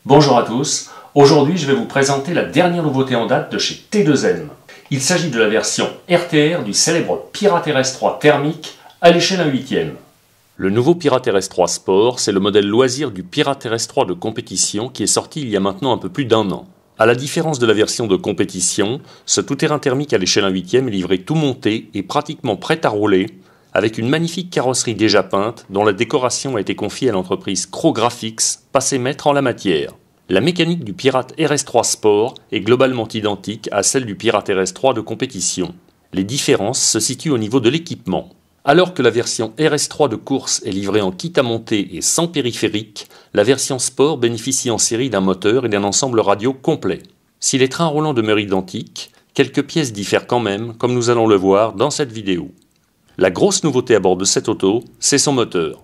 Bonjour à tous, aujourd'hui je vais vous présenter la dernière nouveauté en date de chez T2M. Il s'agit de la version RTR du célèbre Pirate RS3 thermique à l'échelle 1/8. Le nouveau Pirate RS3 Sport, c'est le modèle loisir du Pirate RS3 de compétition qui est sorti il y a maintenant un peu plus d'1 an. À la différence de la version de compétition, ce tout-terrain thermique à l'échelle 1/8 est livré tout monté et pratiquement prêt à rouler, avec une magnifique carrosserie déjà peinte dont la décoration a été confiée à l'entreprise Crow Graphics, passée maître en la matière. La mécanique du Pirate RS3 Sport est globalement identique à celle du Pirate RS3 de compétition. Les différences se situent au niveau de l'équipement. Alors que la version RS3 de course est livrée en kit à monter et sans périphérique, la version Sport bénéficie en série d'un moteur et d'un ensemble radio complet. Si les trains roulants demeurent identiques, quelques pièces diffèrent quand même, comme nous allons le voir dans cette vidéo. La grosse nouveauté à bord de cette auto, c'est son moteur.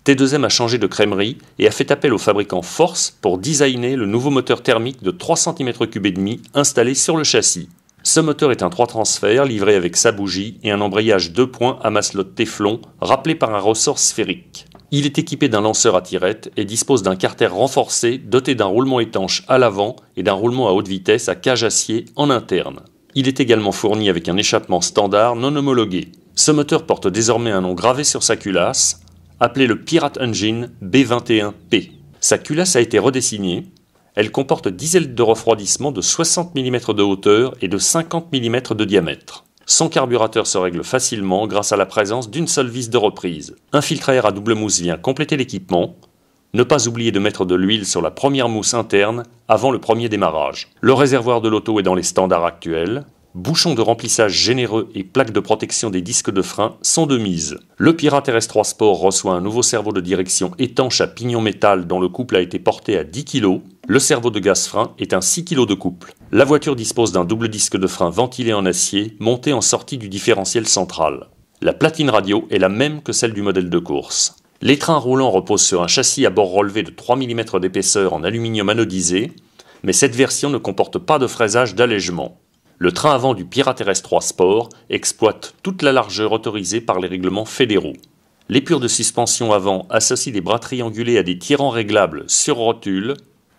T2M a changé de crèmerie et a fait appel au fabricant Force pour designer le nouveau moteur thermique de 3,5 cm3 installé sur le châssis. Ce moteur est un 3 transferts livré avec sa bougie et un embrayage 2 points à maslot Téflon rappelé par un ressort sphérique. Il est équipé d'un lanceur à tirette et dispose d'un carter renforcé doté d'un roulement étanche à l'avant et d'un roulement à haute vitesse à cage acier en interne. Il est également fourni avec un échappement standard non homologué. Ce moteur porte désormais un nom gravé sur sa culasse, appelé le Pirate Engine B21P. Sa culasse a été redessinée. Elle comporte 10 ailes de refroidissement de 60 mm de hauteur et de 50 mm de diamètre. Son carburateur se règle facilement grâce à la présence d'une seule vis de reprise. Un filtre à air à double mousse vient compléter l'équipement. Ne pas oublier de mettre de l'huile sur la première mousse interne avant le premier démarrage. Le réservoir de l'auto est dans les standards actuels. Bouchons de remplissage généreux et plaques de protection des disques de frein sont de mise. Le Pirate RS3 Sport reçoit un nouveau cerveau de direction étanche à pignon métal dont le couple a été porté à 10 kg. Le cerveau de gaz-frein est un 6 kg de couple. La voiture dispose d'un double disque de frein ventilé en acier monté en sortie du différentiel central. La platine radio est la même que celle du modèle de course. Les trains roulants reposent sur un châssis à bord relevé de 3 mm d'épaisseur en aluminium anodisé, mais cette version ne comporte pas de fraisage d'allègement. Le train avant du Pirate RS3 Sport exploite toute la largeur autorisée par les règlements fédéraux. L'épure de suspension avant associe des bras triangulés à des tirants réglables sur rotule.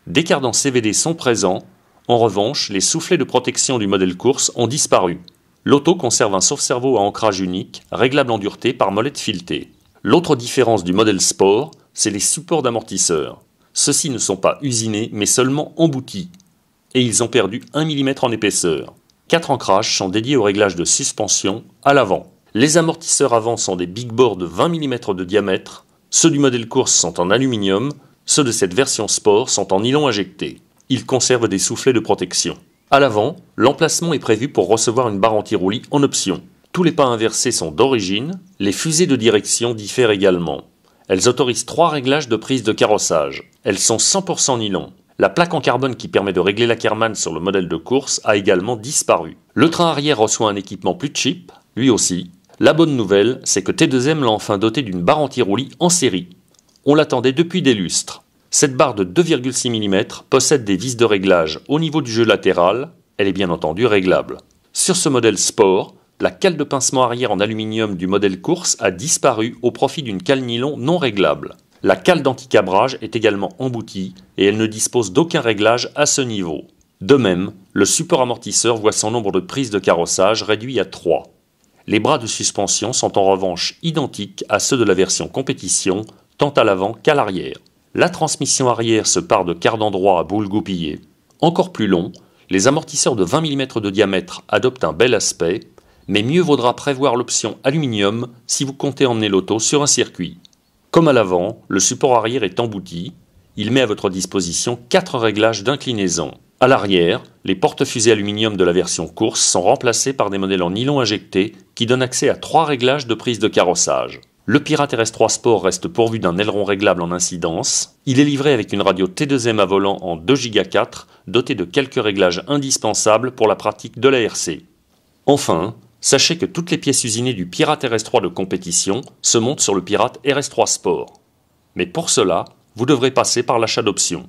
Des cardans CVD sont présents. En revanche, les soufflets de protection du modèle course ont disparu. L'auto conserve un sauve-cerveau à ancrage unique, réglable en dureté par molette filetée. L'autre différence du modèle Sport, c'est les supports d'amortisseurs. Ceux-ci ne sont pas usinés, mais seulement emboutis. Et ils ont perdu 1 mm en épaisseur. 4 ancrages sont dédiés au réglage de suspension à l'avant. Les amortisseurs avant sont des big bores de 20 mm de diamètre. Ceux du modèle course sont en aluminium. Ceux de cette version Sport sont en nylon injecté. Ils conservent des soufflets de protection. À l'avant, l'emplacement est prévu pour recevoir une barre anti-roulis en option. Tous les pas inversés sont d'origine. Les fusées de direction diffèrent également. Elles autorisent 3 réglages de prise de carrossage. Elles sont 100% nylon. La plaque en carbone qui permet de régler l'Ackerman sur le modèle de course a également disparu. Le train arrière reçoit un équipement plus cheap, lui aussi. La bonne nouvelle, c'est que T2M l'a enfin doté d'une barre anti-roulis en série. On l'attendait depuis des lustres. Cette barre de 2,6 mm possède des vis de réglage au niveau du jeu latéral. Elle est bien entendu réglable. Sur ce modèle Sport, la cale de pincement arrière en aluminium du modèle course a disparu au profit d'une cale nylon non réglable. La cale d'anticabrage est également emboutie et elle ne dispose d'aucun réglage à ce niveau. De même, le support amortisseur voit son nombre de prises de carrossage réduit à 3. Les bras de suspension sont en revanche identiques à ceux de la version compétition, tant à l'avant qu'à l'arrière. La transmission arrière se pare de cardans droits à boule goupillée. Encore plus long, les amortisseurs de 20 mm de diamètre adoptent un bel aspect, mais mieux vaudra prévoir l'option aluminium si vous comptez emmener l'auto sur un circuit. Comme à l'avant, le support arrière est embouti. Il met à votre disposition 4 réglages d'inclinaison. À l'arrière, les porte-fusées aluminium de la version course sont remplacés par des modèles en nylon injecté qui donnent accès à 3 réglages de prise de carrossage. Le Pirate RS3 Sport reste pourvu d'un aileron réglable en incidence. Il est livré avec une radio T2M à volant en 2 Go 4, dotée de quelques réglages indispensables pour la pratique de l'ARC. Enfin, sachez que toutes les pièces usinées du Pirate RS3 de compétition se montent sur le Pirate RS3 Sport. Mais pour cela, vous devrez passer par l'achat d'options.